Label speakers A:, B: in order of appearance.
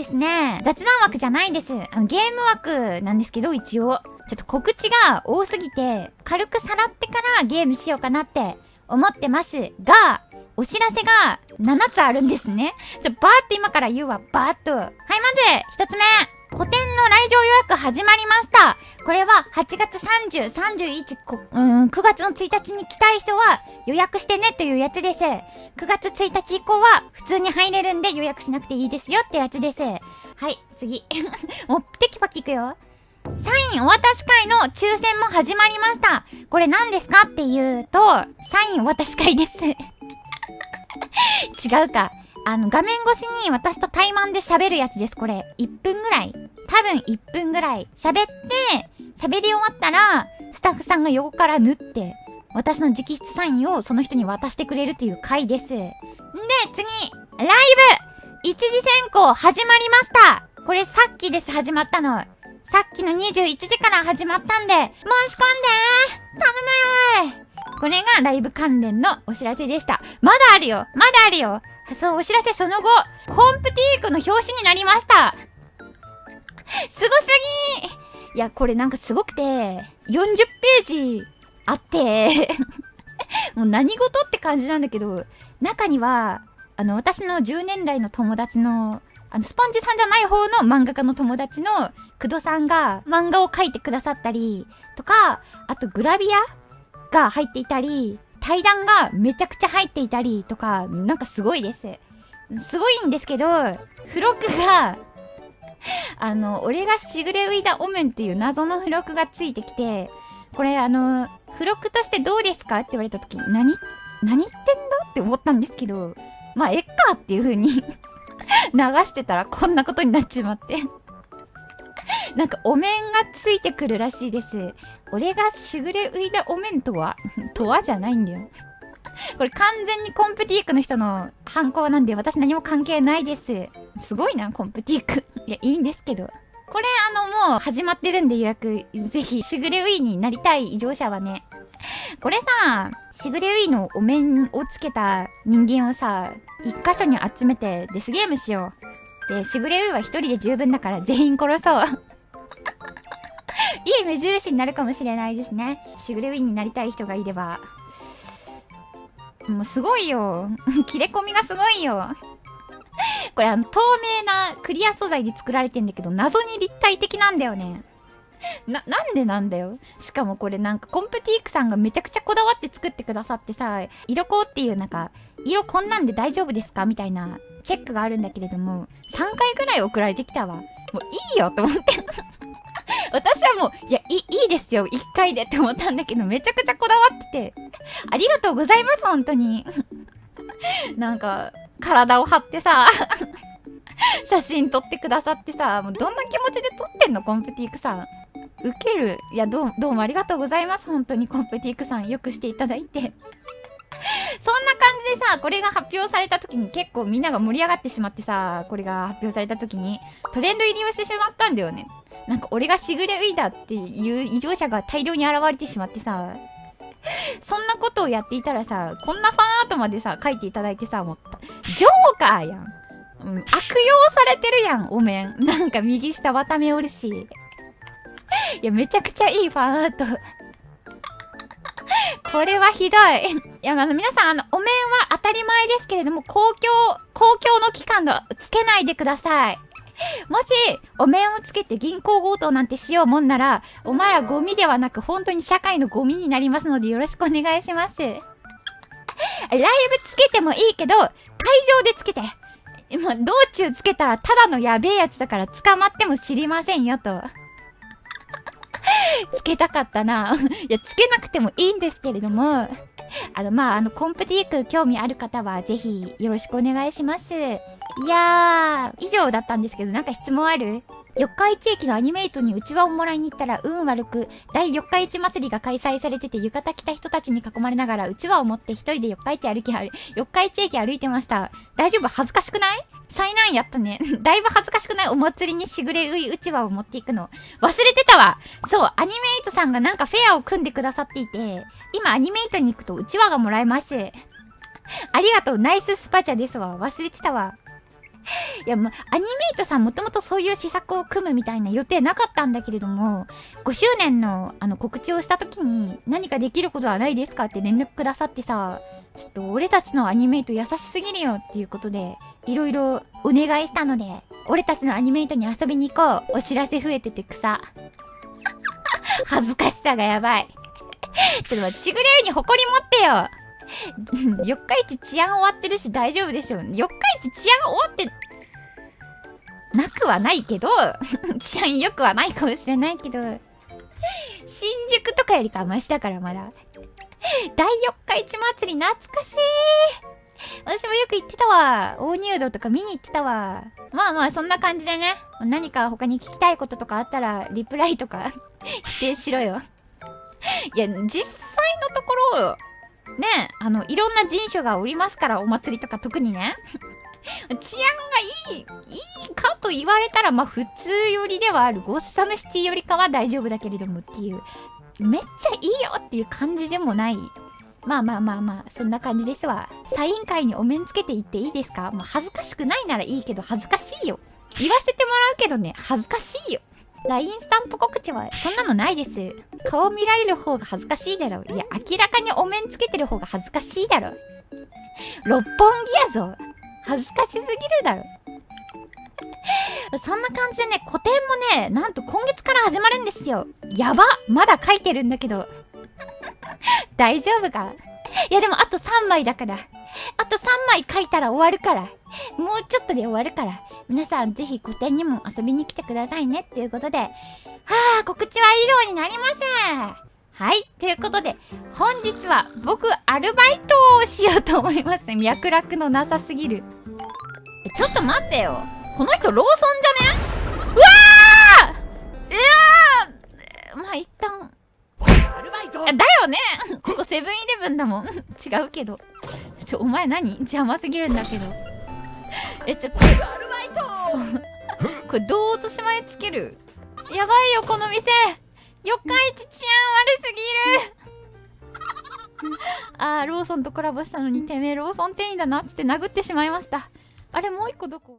A: ですね、雑談枠じゃないです。ゲーム枠なんですけど、一応。ちょっと告知が多すぎて、軽くさらってからゲームしようかなって思ってますが、お知らせが7つあるんですね。バーって今から言うわ、バーっと。はい、まず、1つ目。個展の来場予約始まりました。これは8月30、31、9月の1日に来たい人は予約してねというやつです。9月1日以降は普通に入れるんで予約しなくていいですよってやつです。はい、次。もうテキパキいくよ。サインお渡し会の抽選も始まりました。これ何ですかっていうと、サインお渡し会です。違うか。画面越しに私と対マンで喋るやつです、これ。1分ぐらい。多分1分ぐらい。喋って、喋り終わったら、スタッフさんが横から縫って、私の直筆サインをその人に渡してくれるという回です。で、次、ライブ一次選考始まりました。これさっきです、始まったの。さっきの21時から始まったんで、申し込んで頼むよー。これがライブ関連のお知らせでした。まだあるよ、まだあるよ。そう、お知らせその後、コンプティークの表紙になりました。すごすぎー。いや、これなんかすごくて、40ページあって、もう何事って感じなんだけど、中には、私の10年来の友達の、スポンジさんじゃない方の漫画家の友達の工藤さんが漫画を描いてくださったりとか、あとグラビアが入っていたり、対談がめちゃくちゃ入っていたりとか、なんかすごいです。すごいんですけど、付録が、俺がしぐれういだお面っていう謎の付録がついてきて、これ付録としてどうですかって言われた時、何言ってんだって思ったんですけど、まあ、えっかっていう風に流してたらこんなことになっちまって。なんかお面がついてくるらしいです。俺がしぐれういだお面とはとはじゃないんだよ。これ完全にコンプティークの人の犯行なんで私何も関係ないです。すごいな、コンプティーク。いや、いいんですけど。これもう始まってるんで予約、ぜひしぐれういになりたい異常者はね。これさ、しぐれういのお面をつけた人間をさ、一箇所に集めてデスゲームしよう。で、しぐれういは一人で十分だから全員殺そう。いい目印になるかもしれないですね。しぐれういになりたい人がいれば。もうすごいよ。切れ込みがすごいよ。これ透明なクリア素材で作られてんだけど、謎に立体的なんだよね。なんでなんだよ。しかもこれなんかコンプティークさんがめちゃくちゃこだわって作ってくださってさ、色コっていうなんか、色こんなんで大丈夫ですかみたいなチェックがあるんだけれども、3回ぐらい送られてきたわ。もういいよと思って。私はもう、いや、いいですよ。1回でって思ったんだけど、めちゃくちゃこだわってて。ありがとうございます、本当に。なんか、体を張ってさ、写真撮ってくださってさ、もうどんな気持ちで撮ってんの、コンプティークさん。ウケる。いや、どうもありがとうございます。本当にコンプティークさん、よくしていただいて。そんな感じでさ、これが発表された時に結構みんなが盛り上がってしまってさ、これが発表された時にトレンド入りをしてしまったんだよね。なんか俺がしぐれういだっていう異常者が大量に現れてしまってさ、そんなことをやっていたらさ、こんなファンアートまでさ、書いていただいてさ、もう、ジョーカーやん。悪用されてるやん、お面。なんか右下綿目おるし。いや、めちゃくちゃいいファンアート。これはひどい。いや、皆さん、お面は当たり前ですけれども、公共の機関でつけないでください。もし、お面をつけて銀行強盗なんてしようもんなら、お前らゴミではなく、本当に社会のゴミになりますので、よろしくお願いします。ライブつけてもいいけど、会場でつけて。道中つけたらただのやべえやつだから捕まっても知りませんよと。つけたかったな。いや、つけなくてもいいんですけれども、コンプティーク興味ある方はぜひよろしくお願いします。いやー、以上だったんですけど、なんか質問ある？四日市駅のアニメイトにうちわをもらいに行ったら運悪く第四日市祭りが開催されてて、浴衣着た人たちに囲まれながらうちわを持って一人で四日市駅歩いてました。大丈夫？恥ずかしくない？災難やったね。だいぶ恥ずかしくない？お祭りにしぐれうちわを持っていくの忘れてたわ。そう、アニメイトさんがなんかフェアを組んでくださっていて、今アニメイトに行くとうちわがもらえます。ありがとう、ナイススパチャですわ。忘れてたわ。いやもうアニメイトさんもともとそういう施策を組むみたいな予定なかったんだけれども、5周年の告知をした時に何かできることはないですかって連絡くださってさ、ちょっと俺たちのアニメイト優しすぎるよっていうことでいろいろお願いしたので、俺たちのアニメイトに遊びに行こう。お知らせ増えてて草恥ずかしさがやばいちょっと待って、しぐれるに誇り持ってよ四日市治安終わってるし大丈夫でしょ。四日市治安終わってなくはないけど治安良くはないかもしれないけど、新宿とかよりかはマシだからまだ。大四日市祭り懐かしい。私もよく行ってたわ。大入道とか見に行ってたわ。まあまあそんな感じでね、何か他に聞きたいこととかあったらリプライとか否定しろよいや実際のところね、いろんな人種がおりますから、お祭りとか特にね治安がいいかと言われたらまあ普通よりではある。ゴッサムシティよりかは大丈夫だけれどもっていう、めっちゃいいよっていう感じでもない。まあまあまあまあそんな感じですわ。サイン会にお面つけていっていいですか？まあ恥ずかしくないならいいけど恥ずかしいよ。言わせてもらうけどね、恥ずかしいよ。LINE スタンプ告知はそんなのないです。顔見られる方が恥ずかしいだろ。いや明らかにお面つけてる方が恥ずかしいだろ。六本木やぞ。恥ずかしすぎるだろそんな感じでね、個展もね、なんと今月から始まるんですよ。やば、まだ書いてるんだけど大丈夫か？いやでもあと3枚だから、あと3枚書いたら終わるから、もうちょっとで終わるから、皆さんぜひ個展にも遊びに来てくださいねっていうことで、告知は以上になります。はい、ということで本日は僕アルバイトをしようと思います。脈絡のなさすぎる。ちょっと待ってよ、この人ローソンじゃね？うわー、まあ一旦だよねここセブンイレブンだもん違うけど、お前何邪魔すぎるんだけどこれどう落とし前つける？やばいよこの店、四日市治安悪すぎるローソンとコラボしたのにてめえローソン店員だなっつって殴ってしまいました。あれもう一個どこ？